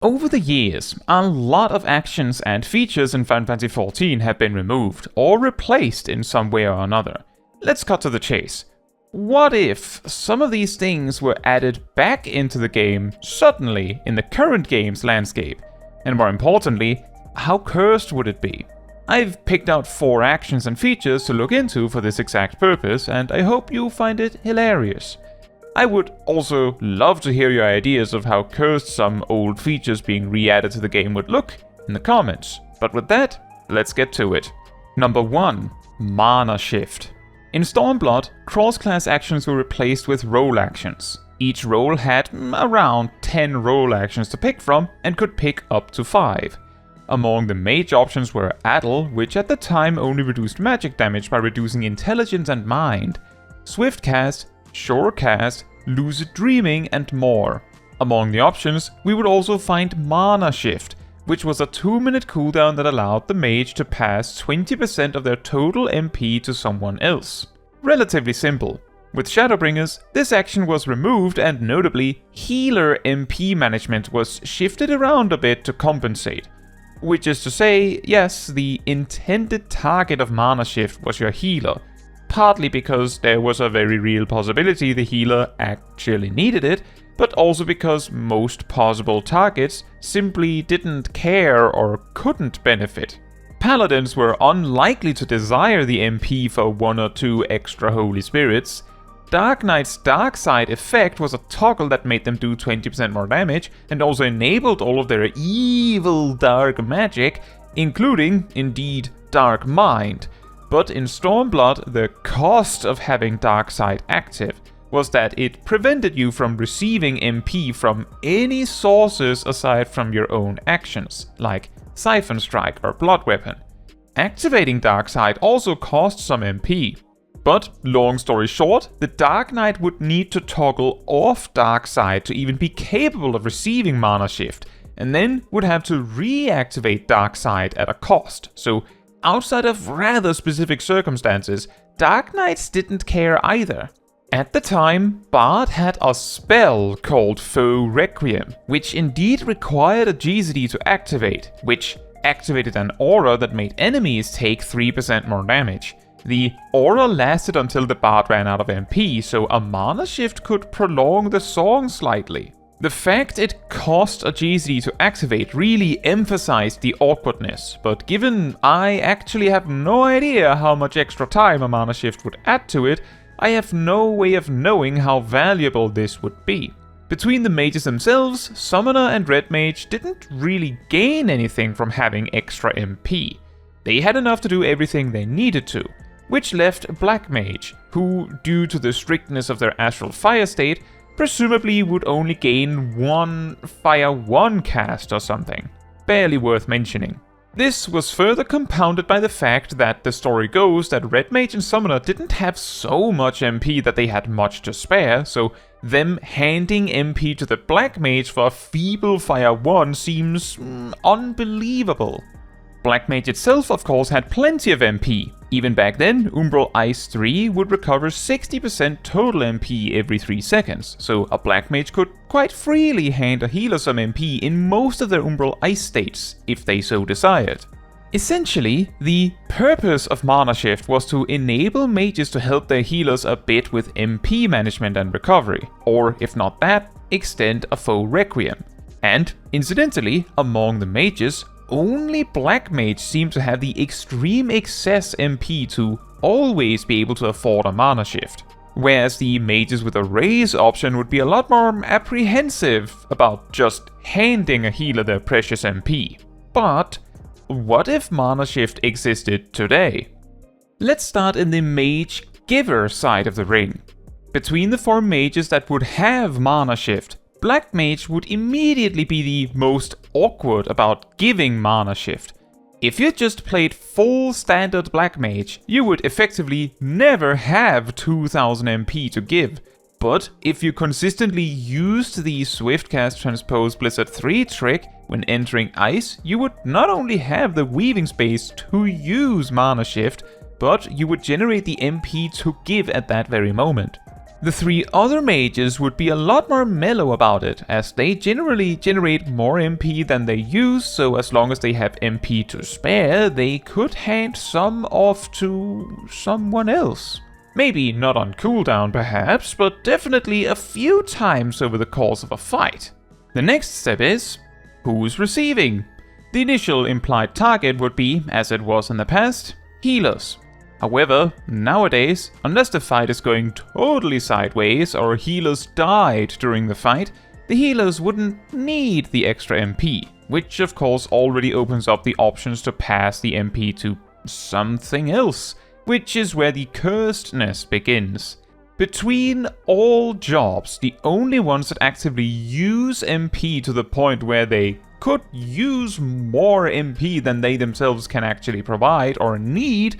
Over the years, a lot of actions and features in Final Fantasy XIV have been removed or replaced in some way or another. Let's cut to the chase. What if some of these things were added back into the game suddenly in the current game's landscape? And more importantly, how cursed would it be? I've picked out 4 actions and features to look into for this exact purpose, and I hope you find it hilarious. I would also love to hear your ideas of how cursed some old features being re-added to the game would look in the comments. But with that, let's get to it. Number 1. Mana Shift. In Stormblood, cross-class actions were replaced with role actions. Each role had around 10 role actions to pick from and could pick up to 5. Among the mage options were Addle, which at the time only reduced magic damage by reducing intelligence and mind, Swift Cast, Sure Cast, Lucid Dreaming, and more. Among the options, we would also find Mana Shift, which was a 2-minute cooldown that allowed the mage to pass 20% of their total MP to someone else. Relatively simple. With Shadowbringers, this action was removed and notably, healer MP management was shifted around a bit to compensate. Which is to say, yes, the intended target of Mana Shift was your healer, partly because there was a very real possibility the healer actually needed it, but also because most possible targets simply didn't care or couldn't benefit. Paladins were unlikely to desire the MP for 1 or 2 extra Holy Spirits. Dark Knight's Dark Side effect was a toggle that made them do 20% more damage and also enabled all of their evil dark magic, including, indeed, Dark Mind. But in Stormblood, the cost of having Dark Side active was that it prevented you from receiving MP from any sources aside from your own actions, like Siphon Strike or Blood Weapon. Activating Dark Side also cost some MP. But, long story short, the Dark Knight would need to toggle off Dark Side to even be capable of receiving Mana Shift, and then would have to reactivate Dark Side at a cost, so outside of rather specific circumstances, Dark Knights didn't care either. At the time, Bard had a spell called Foe Requiem, which indeed required a GCD to activate, which activated an aura that made enemies take 3% more damage. The aura lasted until the Bard ran out of MP, so a Mana Shift could prolong the song slightly. The fact it cost a GCD to activate really emphasized the awkwardness, but given I actually have no idea how much extra time a Mana Shift would add to it, I have no way of knowing how valuable this would be. Between the mages themselves, Summoner and Red Mage didn't really gain anything from having extra MP. They had enough to do everything they needed to, which left Black Mage, who, due to the strictness of their astral fire state, presumably would only gain 1 Fire 1 cast or something. Barely worth mentioning. This was further compounded by the fact that the story goes that Red Mage and Summoner didn't have so much MP that they had much to spare, so them handing MP to the Black Mage for a feeble Fire 1 seems unbelievable. Black Mage itself, of course, had plenty of MP. Even back then, Umbral Ice 3 would recover 60% total MP every 3 seconds, so a Black Mage could quite freely hand a healer some MP in most of their Umbral Ice states, if they so desired. Essentially, the purpose of Mana Shift was to enable mages to help their healers a bit with MP management and recovery, or if not that, extend a Foe Requiem. And, incidentally, among the mages, only Black Mage seemed to have the extreme excess MP to always be able to afford a Mana Shift, whereas the mages with a raise option would be a lot more apprehensive about just handing a healer their precious MP. But what if Mana Shift existed today? Let's start in the Mage Giver side of the ring. Between the 4 mages that would have Mana Shift, Black Mage would immediately be the most awkward about giving Mana Shift. If you just played full standard Black Mage, you would effectively never have 2000 MP to give. But if you consistently used the Swiftcast Transpose Blizzard 3 trick when entering Ice, you would not only have the weaving space to use Mana Shift, but you would generate the MP to give at that very moment. The 3 other mages would be a lot more mellow about it, as they generally generate more MP than they use, so as long as they have MP to spare, they could hand some off to someone else. Maybe not on cooldown perhaps, but definitely a few times over the course of a fight. The next step is, who's receiving? The initial implied target would be, as it was in the past, healers. However, nowadays, unless the fight is going totally sideways or healers died during the fight, the healers wouldn't need the extra MP, which of course already opens up the options to pass the MP to something else, which is where the cursedness begins. Between all jobs, the only ones that actively use MP to the point where they could use more MP than they themselves can actually provide or need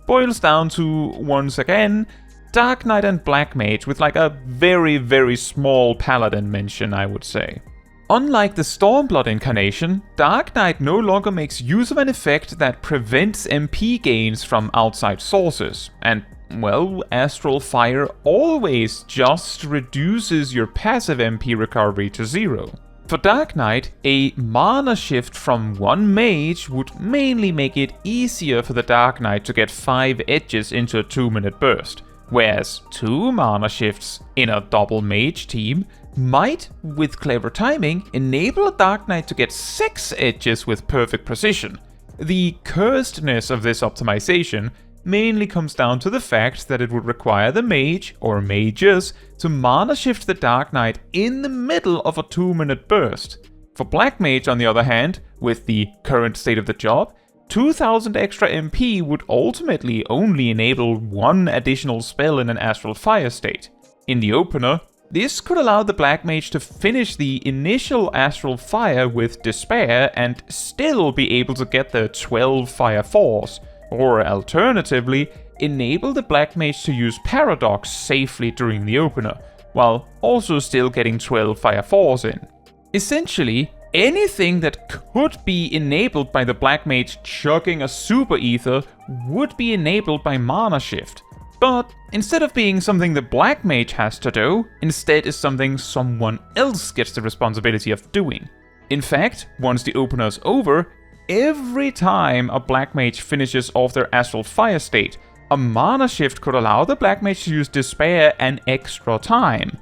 boils down to, once again, Dark Knight and Black Mage with like a very, very small Paladin mention, I would say. Unlike the Stormblood incarnation, Dark Knight no longer makes use of an effect that prevents MP gains from outside sources, and, well, Astral Fire always just reduces your passive MP recovery to 0. For Dark Knight, a mana shift from one mage would mainly make it easier for the Dark Knight to get 5 edges into a 2-minute burst, whereas 2 mana shifts in a double mage team might, with clever timing, enable a Dark Knight to get 6 edges with perfect precision. The cursedness of this optimization mainly comes down to the fact that it would require the mage, or mages, to mana shift the Dark Knight in the middle of a 2-minute burst. For Black Mage, on the other hand, with the current state of the job, 2000 extra MP would ultimately only enable 1 additional spell in an Astral Fire state. In the opener, this could allow the Black Mage to finish the initial Astral Fire with Despair and still be able to get the 12 Fire Force, or alternatively, enable the Black Mage to use Paradox safely during the opener, while also still getting 12 Fire Force in. Essentially, anything that could be enabled by the Black Mage chugging a Super Ether would be enabled by Mana Shift. But instead of being something the Black Mage has to do, instead is something someone else gets the responsibility of doing. In fact, once the opener is over, every time a Black Mage finishes off their Astral Fire state, a Mana Shift could allow the Black Mage to use Despair an extra time.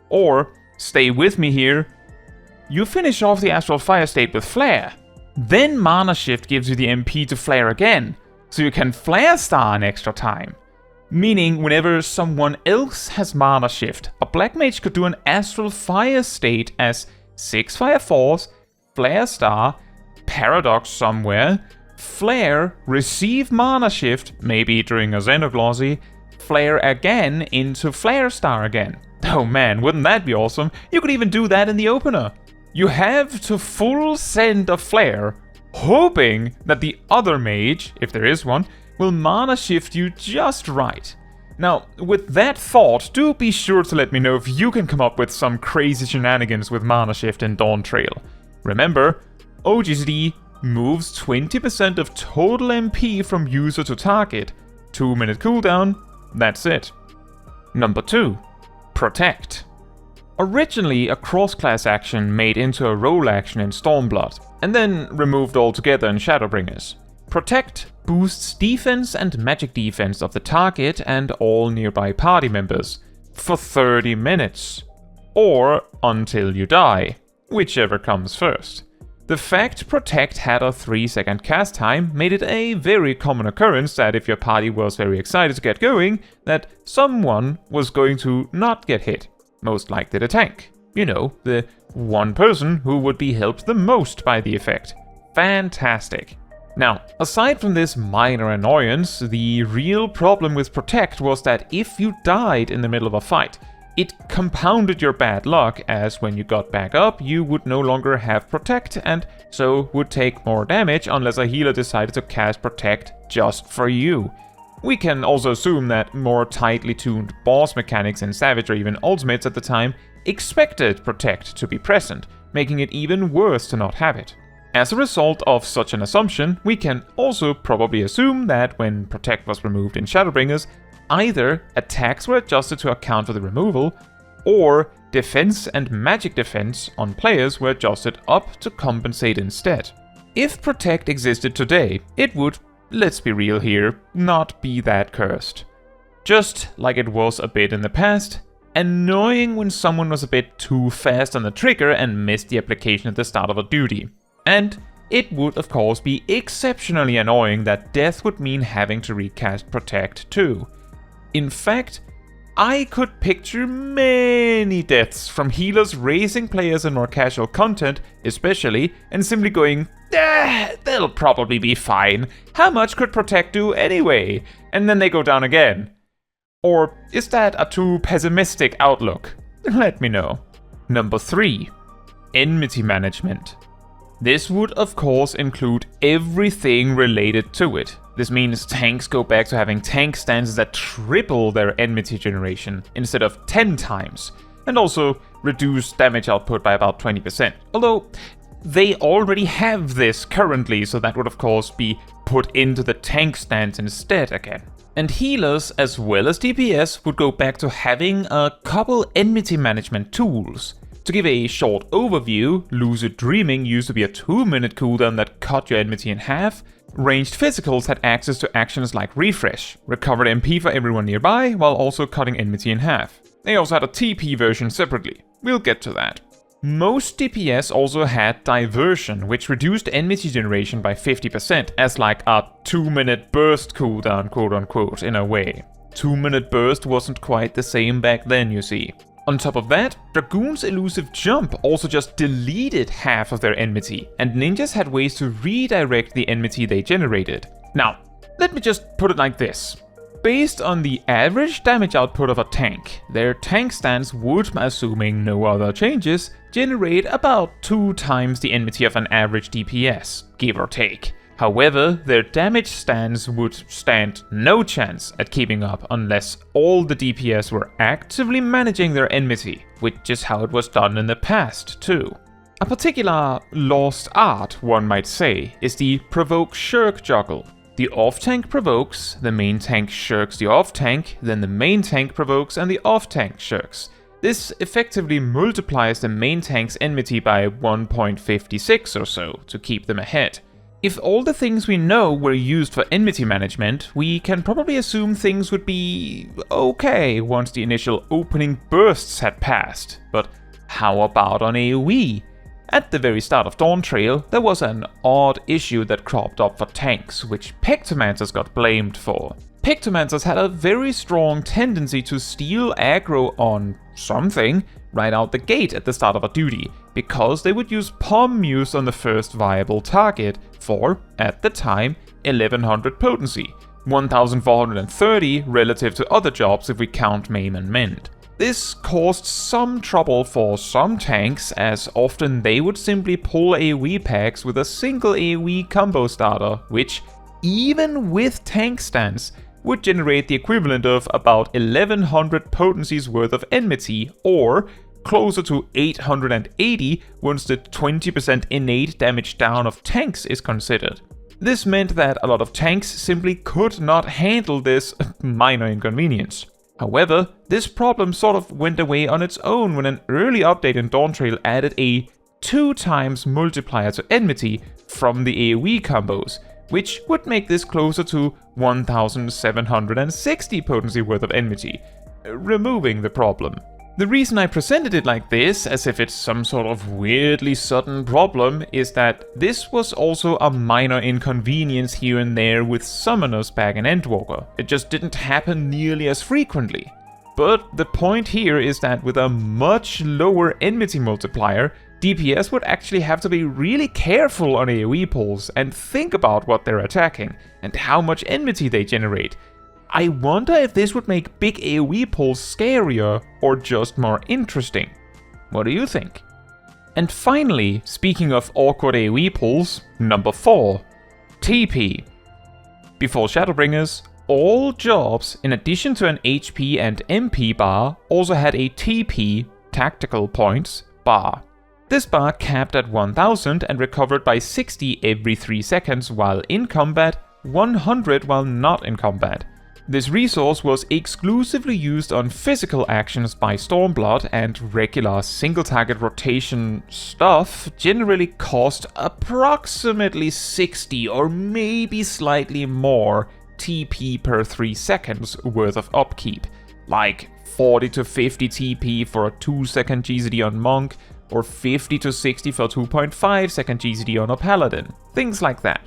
Or, stay with me here, you finish off the Astral Fire state with Flare. Then Mana Shift gives you the MP to Flare again, so you can Flare Star an extra time. Meaning, whenever someone else has Mana Shift, a Black Mage could do an Astral Fire state as 6 Fire Force, Flare Star, Paradox somewhere, Flare, receive Mana Shift, maybe during a Xenoglossy, Flare again into Flare Star again. Oh man, wouldn't that be awesome? You could even do that in the opener. You have to full send a Flare, hoping that the other mage, if there is one, will Mana Shift you just right. Now, with that thought, do be sure to let me know if you can come up with some crazy shenanigans with Mana Shift in Dawntrail. Remember, OGCD moves 20% of total MP from user to target. 2-minute cooldown, that's it. Number 2. Protect. Originally a cross-class action made into a role action in Stormblood, and then removed altogether in Shadowbringers. Protect boosts defense and magic defense of the target and all nearby party members for 30 minutes. Or until you die, whichever comes first. The fact Protect had a 3-second cast time made it a very common occurrence that if your party was very excited to get going, that someone was going to not get hit. Most likely the tank. You know, the one person who would be helped the most by the effect. Fantastic. Now, aside from this minor annoyance, the real problem with Protect was that if you died in the middle of a fight, it compounded your bad luck, as when you got back up, you would no longer have Protect, and so would take more damage unless a healer decided to cast Protect just for you. We can also assume that more tightly tuned boss mechanics in Savage or even Ultimates at the time expected Protect to be present, making it even worse to not have it. As a result of such an assumption, we can also probably assume that when Protect was removed in Shadowbringers, either attacks were adjusted to account for the removal, or defense and magic defense on players were adjusted up to compensate instead. If Protect existed today, it would, let's be real here, not be that cursed. Just like it was a bit in the past, annoying when someone was a bit too fast on the trigger and missed the application at the start of a duty. And it would of course be exceptionally annoying that death would mean having to recast Protect too. In fact, I could picture many deaths from healers raising players in more casual content, especially, and simply going, they'll probably be fine. How much could Protect do anyway? And then they go down again. Or is that a too pessimistic outlook? Let me know. Number 3. Enmity Management. This would of course include everything related to it. This means tanks go back to having tank stances that triple their enmity generation instead of 10 times, and also reduce damage output by about 20%. Although they already have this currently, so that would of course be put into the tank stance instead again. And healers as well as DPS would go back to having a couple enmity management tools. To give a short overview, Lucid Dreaming used to be a 2-minute cooldown that cut your enmity in half. Ranged physicals had access to actions like Refresh, recovered MP for everyone nearby, while also cutting enmity in half. They also had a TP version separately. We'll get to that. Most DPS also had Diversion, which reduced enmity generation by 50% as like a 2-minute burst cooldown, quote unquote, in a way. 2-minute burst wasn't quite the same back then, you see. On top of that, Dragoon's Elusive Jump also just deleted half of their enmity, and ninjas had ways to redirect the enmity they generated. Now, let me just put it like this. Based on the average damage output of a tank, their tank stance would, assuming no other changes, generate about 2 times the enmity of an average DPS, give or take. However, their damage stance would stand no chance at keeping up unless all the DPS were actively managing their enmity, which is how it was done in the past too. A particular lost art, one might say, is the Provoke Shirk juggle. The off-tank provokes, the main tank shirks the off-tank, then the main tank provokes and the off-tank shirks. This effectively multiplies the main tank's enmity by 1.56 or so to keep them ahead. If all the things we know were used for enmity management, we can probably assume things would be okay once the initial opening bursts had passed. But how about on AoE? At the very start of Dawntrail, there was an odd issue that cropped up for tanks, which Pectomancers got blamed for. Pectomancers had a very strong tendency to steal aggro on something right out the gate at the start of a duty, because they would use Pom Muse on the first viable target for, at the time, 1100 potency, 1430 relative to other jobs if we count Maim and Mend. This caused some trouble for some tanks, as often they would simply pull AoE packs with a single AoE combo starter, which, even with tank stance, would generate the equivalent of about 1100 potencies worth of enmity, or closer to 880 once the 20% innate damage down of tanks is considered. This meant that a lot of tanks simply could not handle this minor inconvenience. However, this problem sort of went away on its own when an early update in Dawntrail added a 2 times multiplier to enmity from the AoE combos, which would make this closer to 1760 potency worth of enmity, removing the problem. The reason I presented it like this, as if it's some sort of weirdly sudden problem, is that this was also a minor inconvenience here and there with summoners back in Endwalker. It just didn't happen nearly as frequently. But the point here is that with a much lower enmity multiplier, DPS would actually have to be really careful on AoE pulls and think about what they're attacking and how much enmity they generate. I wonder if this would make big AoE pulls scarier or just more interesting. What do you think? And finally, speaking of awkward AoE pulls, number 4, TP. Before Shadowbringers, all jobs, in addition to an HP and MP bar, also had a TP, tactical points, bar. This bar capped at 1000 and recovered by 60 every 3 seconds while in combat, 100 while not in combat. This resource was exclusively used on physical actions by Stormblood, and regular single-target rotation stuff generally cost approximately 60 or maybe slightly more TP per 3 seconds worth of upkeep, like 40 to 50 TP for a 2-second GZD on Monk, or 50 to 60 for 2.5 second GZD on a Paladin, things like that.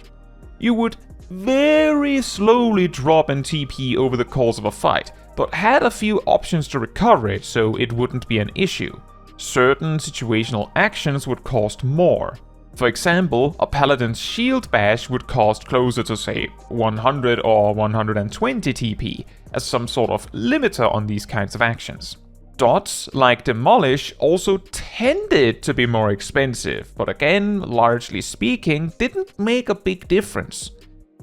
You would very slowly drop in TP over the course of a fight, but had a few options to recover it, so it wouldn't be an issue. Certain situational actions would cost more. For example, a Paladin's Shield Bash would cost closer to, say, 100 or 120 TP, as some sort of limiter on these kinds of actions. Dots, like Demolish, also tended to be more expensive, but again, largely speaking, didn't make a big difference.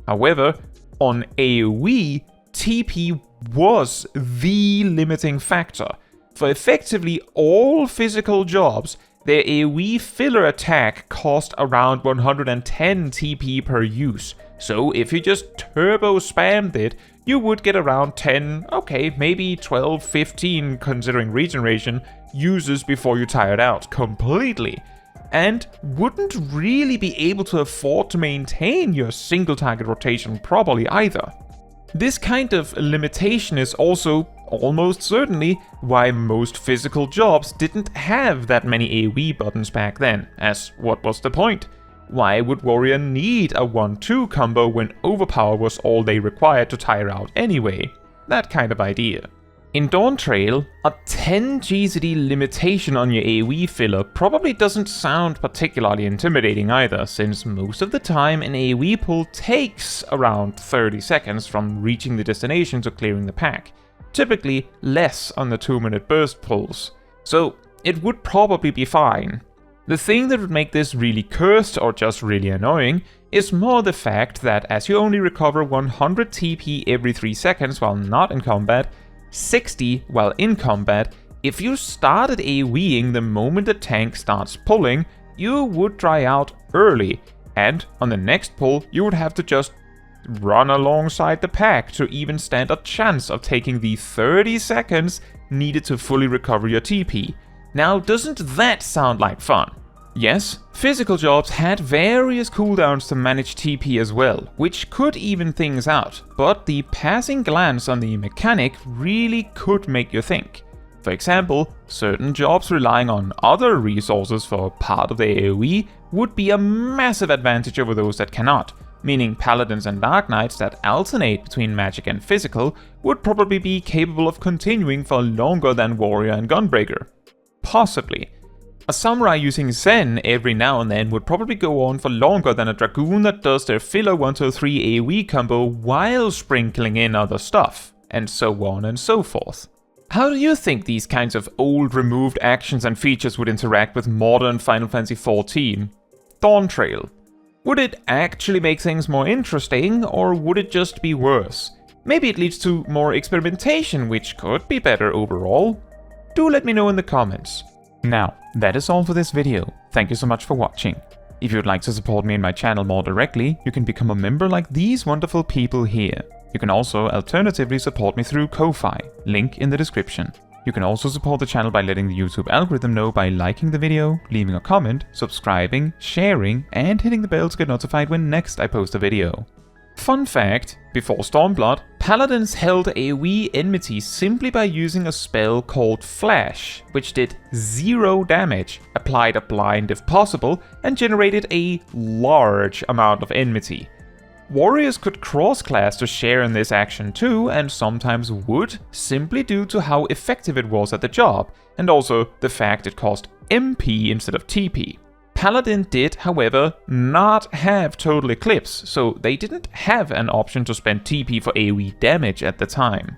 However, on AoE, TP was the limiting factor. For effectively all physical jobs, their AoE filler attack cost around 110 TP per use, so if you just turbo spammed it, you would get around 10, okay, maybe 12, 15, considering regeneration, uses before you tired out completely, and wouldn't really be able to afford to maintain your single target rotation properly either. This kind of limitation is also almost certainly why most physical jobs didn't have that many AoE buttons back then, as what was the point? Why would Warrior need a 1-2 combo when Overpower was all they required to tire out anyway? That kind of idea. In Dawntrail, a 10 GZD limitation on your AoE filler probably doesn't sound particularly intimidating either, since most of the time an AoE pull takes around 30 seconds from reaching the destination to clearing the pack, typically less on the 2-minute burst pulls, so it would probably be fine. The thing that would make this really cursed or just really annoying is more the fact that as you only recover 100 TP every 3 seconds while not in combat, 60 while in combat, if you started AoEing the moment the tank starts pulling, you would dry out early, and on the next pull you would have to just run alongside the pack to even stand a chance of taking the 30 seconds needed to fully recover your TP. Now, doesn't that sound like fun? Yes, physical jobs had various cooldowns to manage TP as well, which could even things out, but the passing glance on the mechanic really could make you think. For example, certain jobs relying on other resources for part of their AoE would be a massive advantage over those that cannot, meaning Paladins and Dark Knights that alternate between magic and physical would probably be capable of continuing for longer than Warrior and Gunbreaker. Possibly. A Samurai using Zen every now and then would probably go on for longer than a Dragoon that does their filler 1-3 AoE combo while sprinkling in other stuff, and so on and so forth. How do you think these kinds of old removed actions and features would interact with modern Final Fantasy XIV? Dawntrail. Would it actually make things more interesting, or would it just be worse? Maybe it leads to more experimentation, which could be better overall. Do let me know in the comments. Now, that is all for this video. Thank you so much for watching. If you would like to support me and my channel more directly, you can become a member like these wonderful people here. You can also alternatively support me through Ko-Fi, link in the description. You can also support the channel by letting the YouTube algorithm know by liking the video, leaving a comment, subscribing, sharing, and hitting the bell to get notified when next I post a video. Fun fact, before Stormblood, Paladins held AoE enmity simply by using a spell called Flash, which did 0 damage, applied a blind if possible, and generated a large amount of enmity. Warriors could cross-class to share in this action too, and sometimes would, simply due to how effective it was at the job, and also the fact it cost MP instead of TP. Paladin did, however, not have Total Eclipse, so they didn't have an option to spend TP for AoE damage at the time.